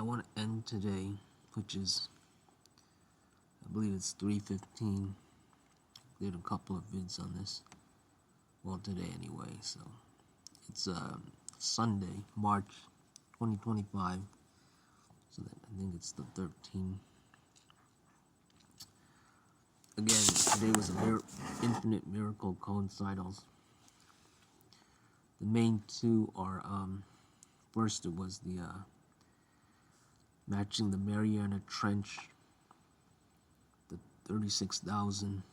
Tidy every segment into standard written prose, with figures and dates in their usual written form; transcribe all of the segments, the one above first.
I want to end today, which is, I believe it's 3:15. Did a couple of vids on this. Well, today anyway. So it's Sunday, March 2025. So that, I think it's the 13th. Again, today was infinite miracle coincidals. The main two are first it was the matching the Mariana Trench, the 36,000,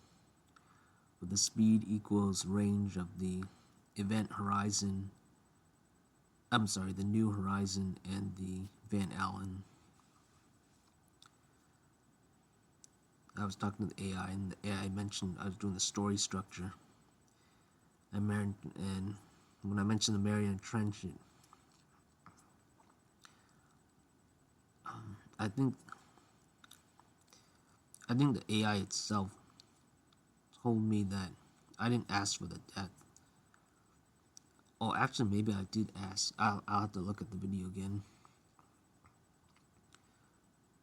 with the speed equals range of the event horizon. I'm sorry, the new horizon and the Van Allen. I was talking to the AI, and the AI mentioned I was doing the story structure. And when I mentioned the Mariana Trench, I think the AI itself told me that I didn't ask for the death. Oh, actually, maybe I did ask. I'll have to look at the video again.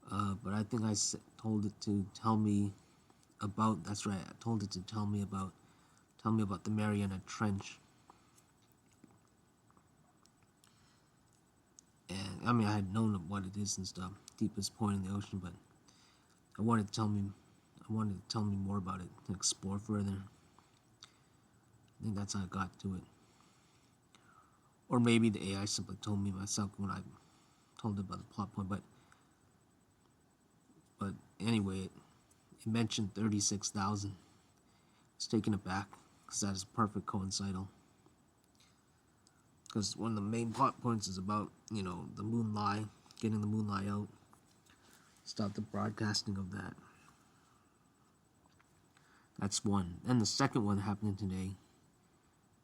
But I think I told it to tell me about. That's right. I told it to tell me about the Mariana Trench. And I mean, I had known what it is and stuff, deepest point in the ocean, but I wanted to tell me more about it, to explore further. I think that's how I got to it. Or maybe the AI simply told me myself when I told it about the plot point. But anyway, it mentioned 36,000. It's taken aback because that is a perfect coincidental. Because one of the main plot points is about, the moon lie, getting the moon lie out. Stop the broadcasting of that. That's one. And the second one happened today.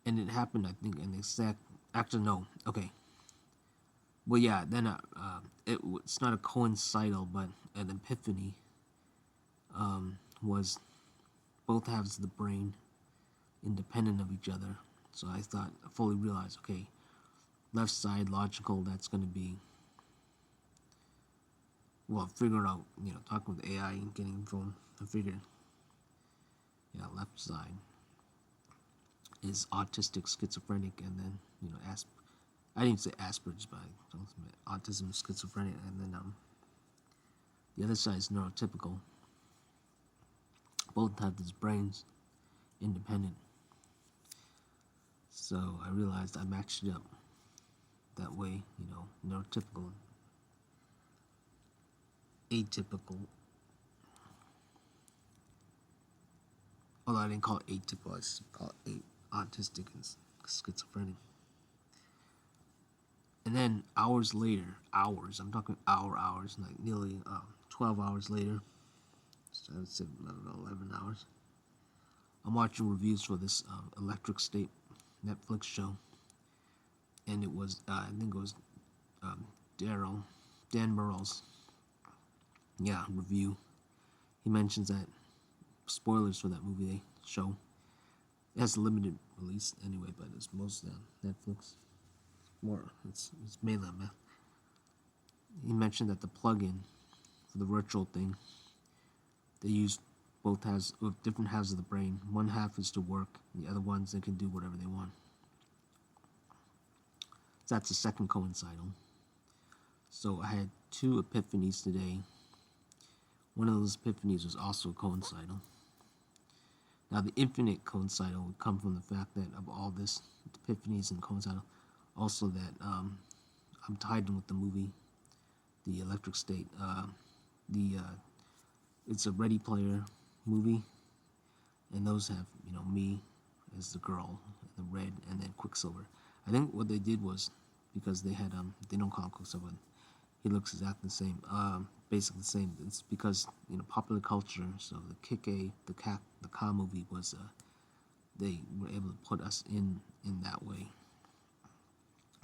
And it happened, I think, in the exact... Actually, no. Okay. Well, yeah, then it's not a coincidental, but an epiphany. Was both halves of the brain independent of each other. So I fully realized, okay, left side logical, that's going to be, well, figuring out, talking with AI and getting from, I figured, left side is autistic, schizophrenic, and then, I didn't say Asperger's, but autism, schizophrenic, and then the other side is neurotypical. Both have these brains independent. So I realized I matched it up that way, neurotypical, atypical. Although I didn't call it atypical, I just call it autistic and schizophrenic. And then hours later, I'm talking hours, like nearly 12 hours later, so I would say 11 hours, I'm watching reviews for this Electric State Netflix show. And it was, I think it was Dan Murrell's, review. He mentions that, spoilers for that movie, show. It has a limited release anyway, but it's mostly on Netflix. It's mainly on meth. He mentioned that the plug-in for the virtual thing, they use both halves, with different halves of the brain. One half is to work, the other ones they can do whatever they want. So that's the second coincidental. So I had two epiphanies today. One of those epiphanies was also coincidental. Now the infinite coincidental would come from the fact that of all this epiphanies and coincidental, also that I'm tied in with the movie, the Electric State. It's a Ready Player movie, and those have me as the girl in the red, and then Quicksilver. I think what they did was, because they had they don't call him Quicksilver, he looks exactly the same, basically the same. It's because popular culture. So the the Ka movie was they were able to put us in that way.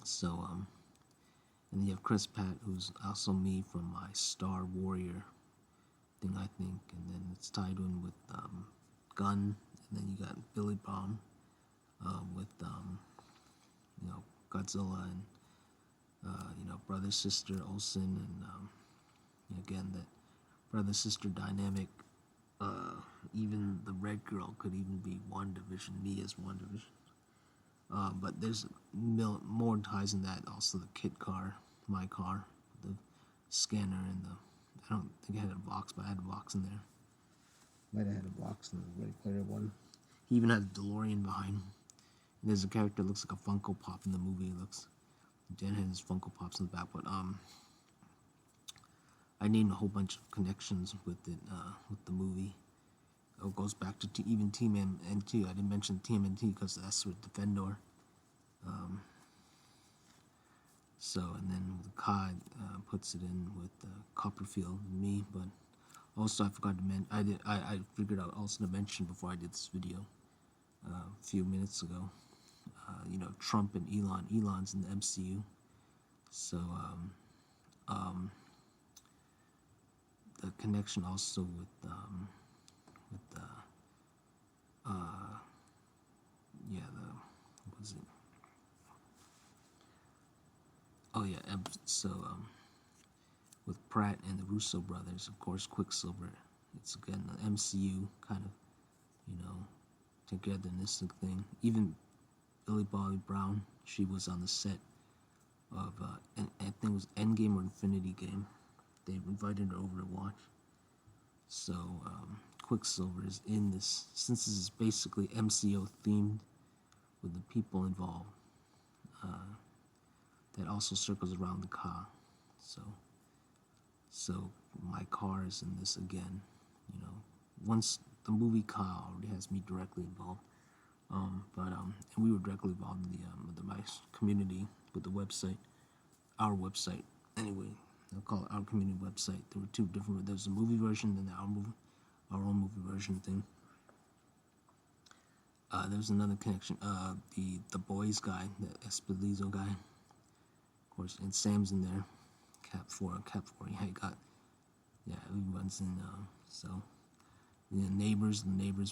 So and then you have Chris Pratt, who's also me from my Star Warrior thing, I think, and then it's tied in with Gunn, and then you got Billy Baum with Godzilla, and brother sister Olsen, and again that brother sister dynamic. Even the red girl could even be WandaVision, me as WandaVision. But there's more ties in that. Also, the kit car, my car, the scanner, and I don't think I had a box, but I had a box in there. Might have had a box in the Ready Player One. He even had a DeLorean behind him. And there's a character that looks like a Funko Pop in the movie. Jen had his Funko Pops in the back, but I named a whole bunch of connections with it, with the movie. It goes back to even TMNT. I didn't mention TMNT because that's with Defendor. And then the Kai puts it in with Copperfield and me. But also, I forgot to mention. I figured out also to mention before I did this video a few minutes ago. Trump and Elon. Elon's in the MCU, so the connection also with what was it? Oh yeah, with Pratt and the Russo brothers, of course, Quicksilver. It's again the MCU kind of, togetherness thing. Even Billy Bobby Brown, she was on the set of, I think it was Endgame or Infinity Game. They invited her over to watch. So Quicksilver is in this, since this is basically MCU themed with the people involved. That also circles around the car. So my car is in this again. Once the movie car already has me directly involved. And we were directly involved in my community with the website, our website. Anyway, I'll call it our community website. There were two different. There's a movie version and our own movie version thing. There's another connection. The boys guy, the Espelizo guy, of course, and Sam's in there. Cap 4. He got, everyone's in. The Neighbors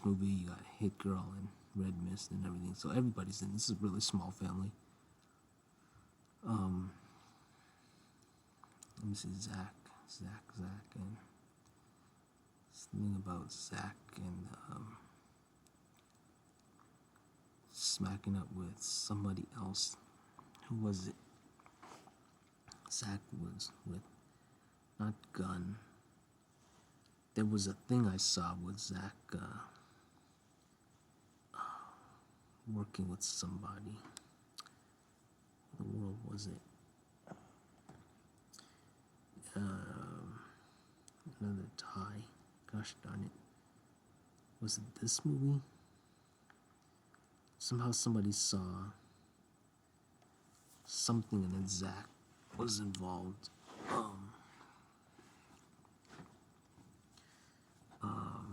movie. You got Hit Girl and Red Mist and everything. So everybody's in. This is a really small family. Let me see, Zach, and something about Zach and smacking up with somebody else. Who was it? Zach was with, not Gunn. There was a thing I saw with Zach working with somebody. What in the world was it? Another tie. Gosh darn it. Was it this movie? Somehow somebody saw something and then Zach was involved.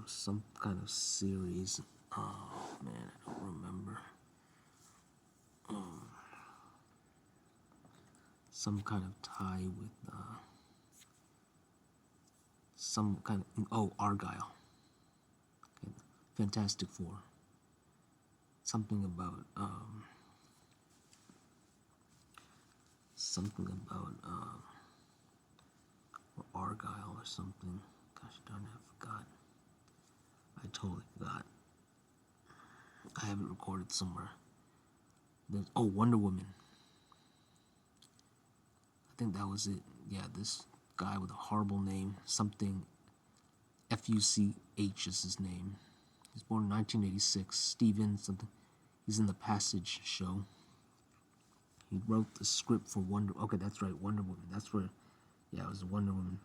Some kind of series. Oh man, I don't remember. Some kind of tie with some kind of Argyle. Okay. Fantastic Four. Something about or Argyle or something. Gosh darn it, I forgot. I totally forgot. I have it recorded somewhere. There's Wonder Woman. I think that was it. Yeah, this guy with a horrible name, something Fuch is his name. He's born in 1986. Steven something. He's in the Passage show. He wrote the script for Okay, that's right, Wonder Woman. That's where, it was Wonder Woman.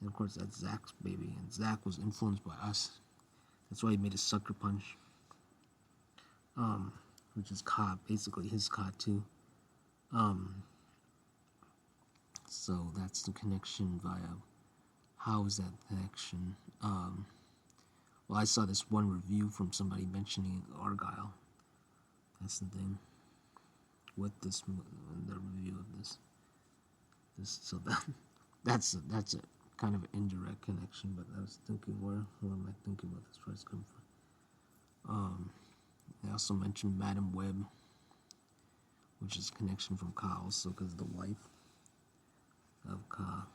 And of course, that's Zach's baby. And Zach was influenced by us. That's why he made a Sucker Punch. Which is COD, basically his COD too. So that's the connection via. How is that connection? Well, I saw this one review from somebody mentioning Argyle. That's the thing. With this, the review of this. So that's a kind of indirect connection. But I was thinking, where am I thinking about this? Where it's coming from? They also mentioned Madam Web, which is a connection from Ka also because the wife of Ka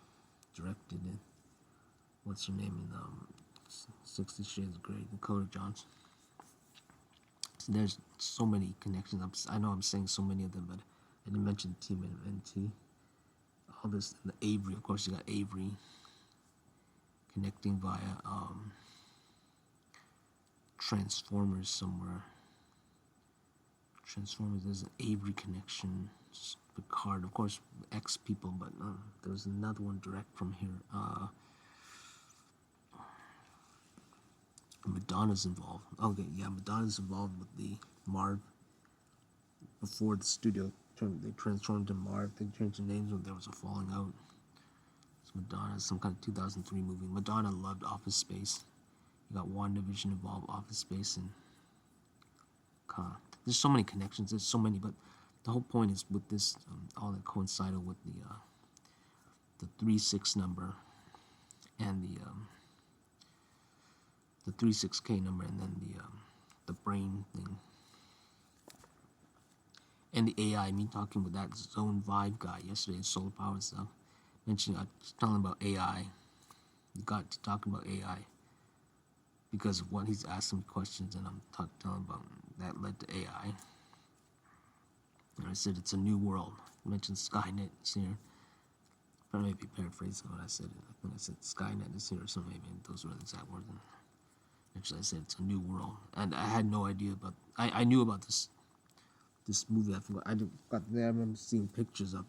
directed it. What's her name in 60 Shades of Grey, Dakota Johnson. So there's so many connections. I know I'm saying so many of them, but I didn't mention TMNT. All this, and the Avery, of course, you got Avery connecting via Transformers somewhere. Transformers, there's an Avery connection. Picard, of course, X people, but there's another one direct from here. Madonna's involved. Okay, yeah, Madonna's involved with the Marv. Before the studio they transformed to Marv, they changed the names when there was a falling out. So Madonna, some kind of 2003 movie. Madonna loved Office Space. You got WandaVision involved, Office Space, and there's so many connections. There's so many, but the whole point is with this, all that coincided with the 36 number and the 36K number, and then the brain thing. And the AI, me talking with that Zone Vibe guy yesterday, solar power stuff, mentioning, I was telling about AI. We got to talking about AI because of what he's asking me questions, and I'm telling about that led to AI. And I said it's a new world. I mentioned Skynet is here. I may be paraphrasing what I said. I think I said Skynet is here or something. Maybe those were the exact words. Actually, I said it's a new world, and I had no idea about. I knew about this movie. I forgot. I remember seeing pictures of,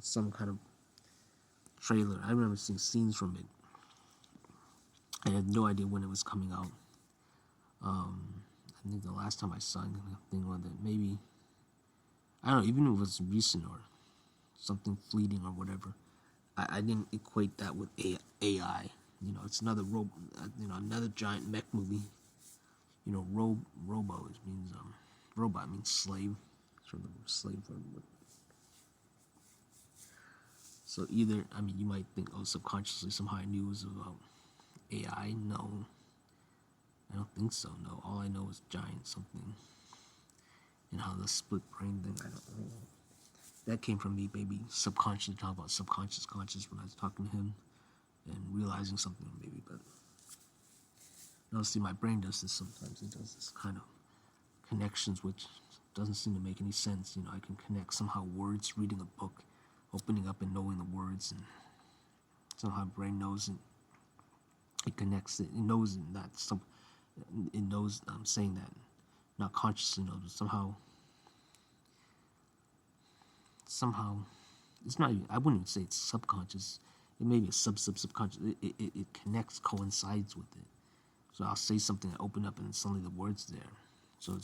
some kind of trailer. I remember seeing scenes from it. I had no idea when it was coming out. I think the last time I saw anything with it, maybe, I don't know, even if it was recent or something fleeting or whatever, I didn't equate that with AI. It's another another giant mech movie. Robo means robot means slave. Sort of slave word. So either, you might think, subconsciously somehow I knew it was about AI. No, I don't think so. No, all I know is giant something, and how the split brain thing. I don't know. That came from me, maybe subconsciously talking about subconscious, conscious when I was talking to him, and realizing something maybe. But see, my brain does this sometimes. It does this kind of connections which doesn't seem to make any sense. I can connect somehow words, reading a book, opening up and knowing the words, and somehow brain knows it. It connects it. It knows that it knows I'm saying that, not consciously knows, but somehow it's not even, I wouldn't even say it's subconscious. It may be a subconscious. It connects, coincides with it. So I'll say something, I open up, and then suddenly the word's there. So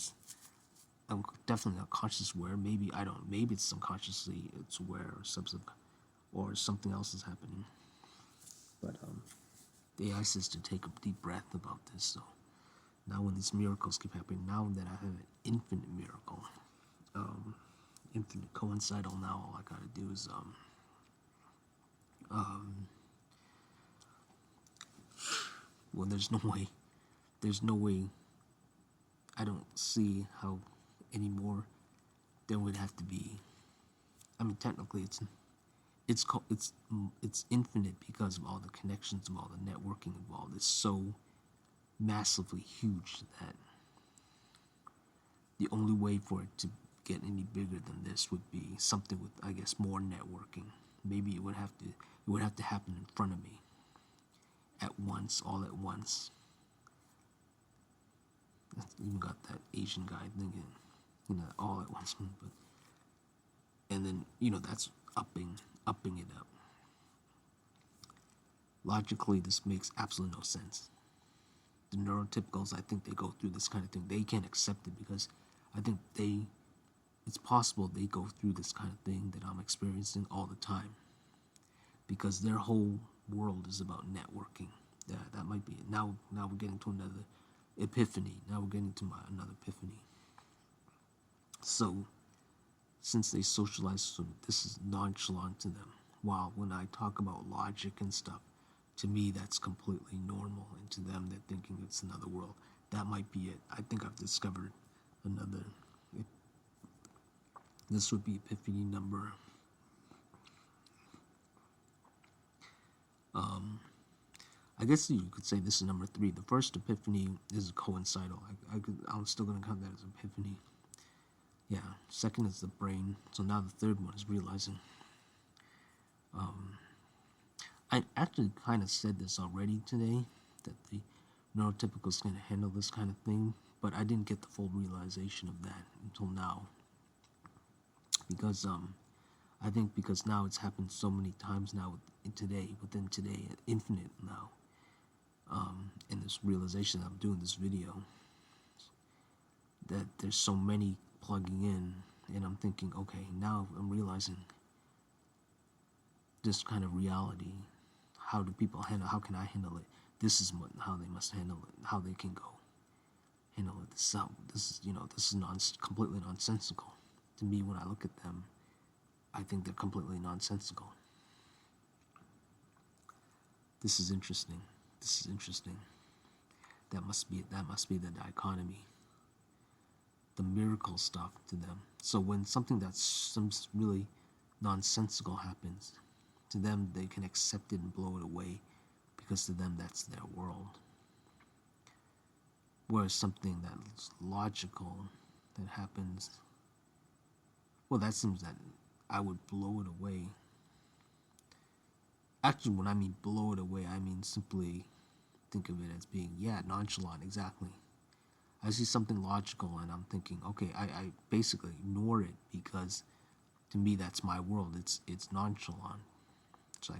I'm definitely not conscious aware. Maybe maybe it's subconsciously it's aware, or something else is happening. But the AI says to take a deep breath about this. So now when these miracles keep happening, now that I have an infinite miracle, infinite coincidental, now all I gotta do is well, there's no way, I don't see how anymore there would have to be. Technically it's infinite because of all the connections and all the networking involved. It's so massively huge that the only way for it to get any bigger than this would be something with, I guess, more networking. Maybe it would have to happen in front of me at once, all at once. Even got that Asian guy thinking, all at once. But and then that's upping it up. Logically, this makes absolutely no sense. The neurotypicals, I think they go through this kind of thing. They can't accept it because I think it's possible they go through this kind of thing that I'm experiencing all the time, because their whole world is about networking. That might be it. Now we're getting to another epiphany. Now we're getting to another epiphany. So, since they socialize, so this is nonchalant to them. While when I talk about logic and stuff, to me that's completely normal, and to them they're thinking it's another world. That might be it. I think I've discovered another This would be epiphany number. I guess you could say this is number 3. The first epiphany is coincidental. I'm still gonna count that as epiphany. Yeah. Second is the brain. So now the third one is realizing. I actually kind of said this already today, that the neurotypicals can handle this kind of thing, but I didn't get the full realization of that until now. Because I think because now it's happened so many times now within today, infinite now. And this realization that I'm doing this video, that there's so many plugging in, and I'm thinking, okay, now I'm realizing this kind of reality. How do people handle? How can I handle it? This is how they must handle it. How they can go handle it. This is completely nonsensical to me. When I look at them, I think they're completely nonsensical. This is interesting. This is interesting. That must be the dichotomy. The miracle stuff to them. So when something that's some really nonsensical happens, to them they can accept it and blow it away, because to them that's their world. Whereas something that's logical that happens, well, that seems that I would blow it away. Actually, when I mean blow it away, I mean simply think of it as being, nonchalant, exactly. I see something logical and I'm thinking, okay, I basically ignore it, because to me that's my world. It's nonchalant. So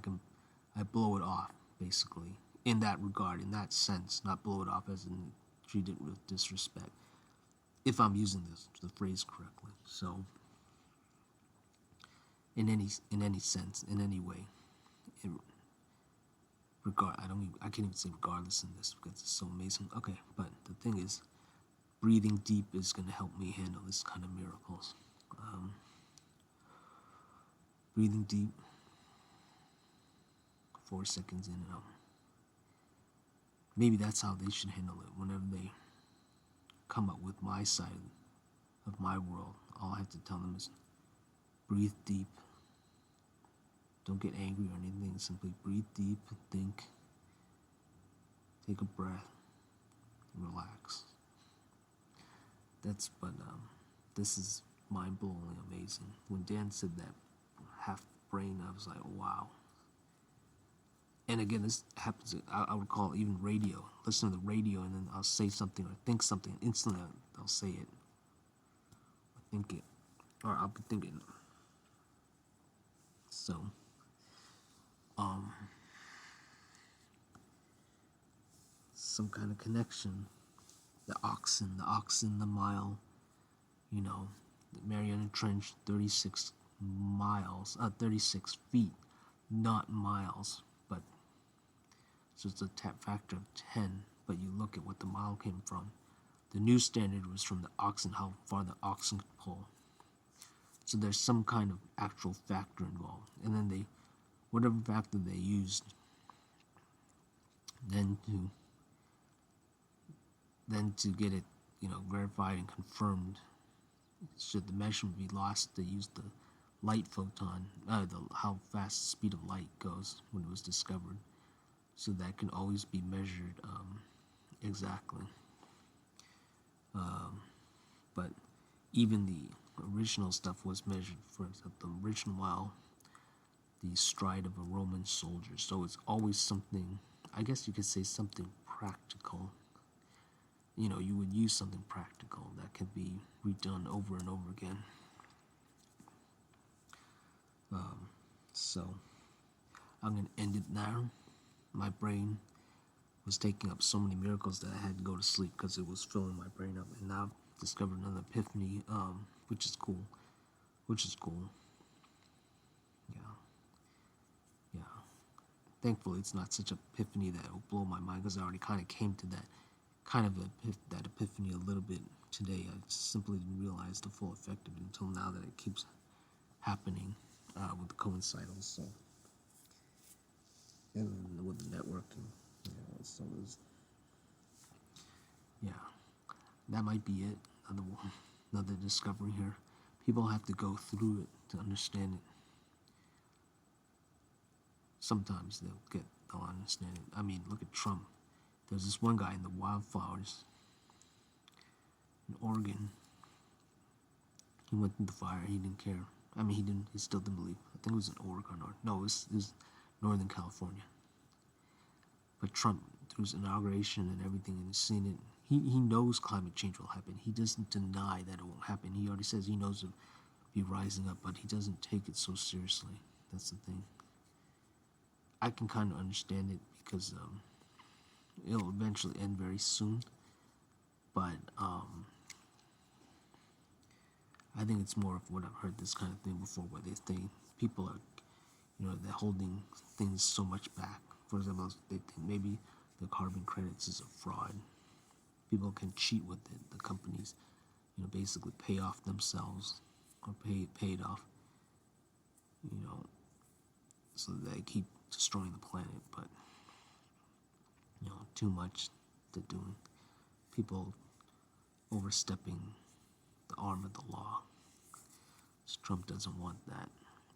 I blow it off, basically, in that regard, in that sense, not blow it off as in treat it with disrespect, if I'm using the phrase correctly. So in any sense, in any way, I can't even say regardless in this, because it's so amazing. Okay, but the thing is, breathing deep is going to help me handle this kind of miracles. Breathing deep, 4 seconds in and out. Maybe that's how they should handle it. Whenever they come up with my side of my world, all I have to tell them is breathe deep. Don't get angry or anything. Simply breathe deep, think, take a breath, relax. This is mind-blowingly amazing. When Dan said that half brain, I was like, oh, wow. And again, this happens, I would call it even radio. Listen to the radio, and then I'll say something or think something, and instantly I'll say it, or think it, or I'll be thinking. So, some kind of connection. The oxen, the mile, the Mariana Trench, 36 feet, not miles, but so it's a factor of 10, but you look at what the mile came from. The new standard was from the oxen, how far the oxen could pull. So there's some kind of actual factor involved. And then whatever factor they used, then to get it, verified and confirmed, should the measurement be lost, they used the light photon, how fast speed of light goes when it was discovered. So that can always be measured exactly. But even the original stuff was measured, for example, the original mile, the stride of a Roman soldier. So it's always something, I guess you could say something practical. You would use something practical that could be redone over and over again. So I'm going to end it now. My brain was taking up so many miracles that I had to go to sleep because it was filling my brain up. And now I've discovered another epiphany, which is cool. Yeah. Thankfully, it's not such an epiphany that will blow my mind, because I already kind of came to that that epiphany a little bit today. I simply didn't realize the full effect of it until now that it keeps happening with the coincidals. So, and with the networking, so that might be it. Another discovery here. People have to go through it to understand it. Sometimes they'll understand it. I mean, look at Trump. There's this one guy in the wildflowers in Oregon. He went through the fire. He didn't care. I mean, he still didn't believe. I think it was in Oregon or no, it was Northern California. But Trump, through his inauguration and everything, and he's seen it. He knows climate change will happen. He doesn't deny that it won't happen. He already says he knows it'll be rising up, but he doesn't take it so seriously. That's the thing. I can kind of understand it because it'll eventually end very soon. But I think it's more of what I've heard this kind of thing before, where they think people are, they're holding things so much back. For example, they think maybe the carbon credits is a fraud. People can cheat with it. The companies, basically pay off themselves or pay it off, so they keep destroying the planet. But too much they're doing. People overstepping the arm of the law. Trump doesn't want that.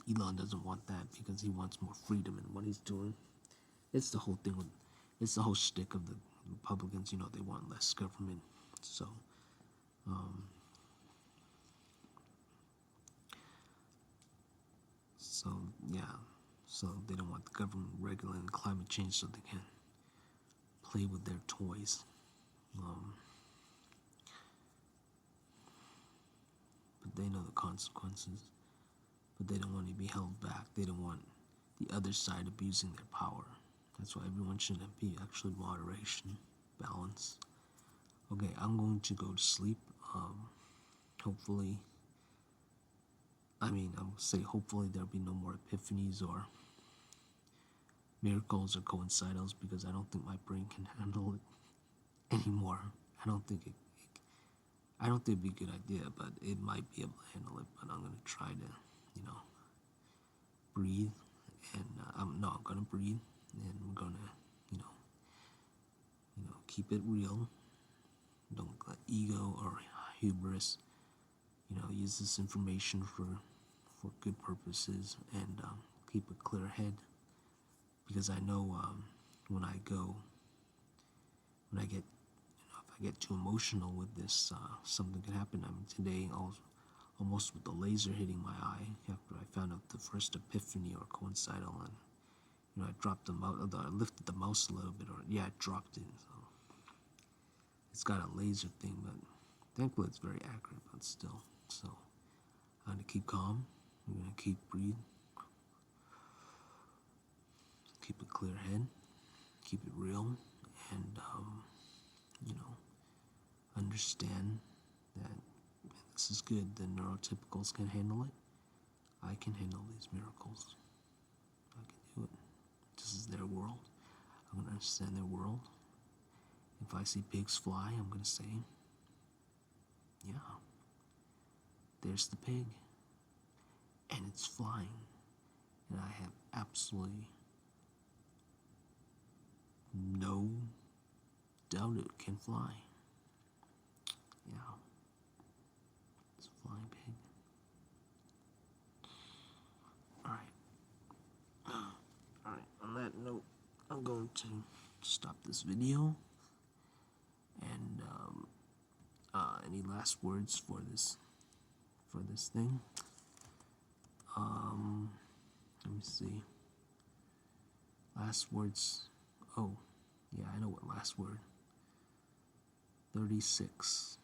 Elon doesn't want that because he wants more freedom in what he's doing. It's the whole thing it's the whole shtick of the Republicans. They want less government. So, so they don't want the government regulating climate change so they can play with their toys. But they know the consequences. But they don't want to be held back. They don't want the other side abusing their power. That's why everyone should be actually moderation, balance. Okay, I'm going to go to sleep. Hopefully, I would say hopefully there'll be no more epiphanies or miracles or coincidals, because I don't think my brain can handle it anymore. I don't think it'd be a good idea, but it might be able to handle it. But I'm gonna try to, breathe, and I'm gonna breathe, and I'm gonna, keep it real. Don't let ego or hubris, use this information for good purposes, and keep a clear head, because I know when I get, if I get too emotional with this, something could happen. Today, almost with the laser hitting my eye, after I found out the first epiphany or coincidental, and I dropped the mouse, I lifted the mouse a little bit, I dropped it. So it's got a laser thing, but thankfully it's very accurate, but still. So I'm gonna keep calm. I'm gonna keep breathe. Keep a clear head. Keep it real, and understand that this is good. The neurotypicals can handle it. I can handle these miracles. I can do it. This is their world. I'm gonna understand their world. If I see pigs fly, I'm gonna say, yeah, there's the pig, and it's flying, and I have absolutely no doubt it can fly. Yeah, it's a flying pig. Alright, on that note, I'm going to stop this video. And any last words for this thing? Let me see. Last words. Oh, yeah, I know what last word. 36.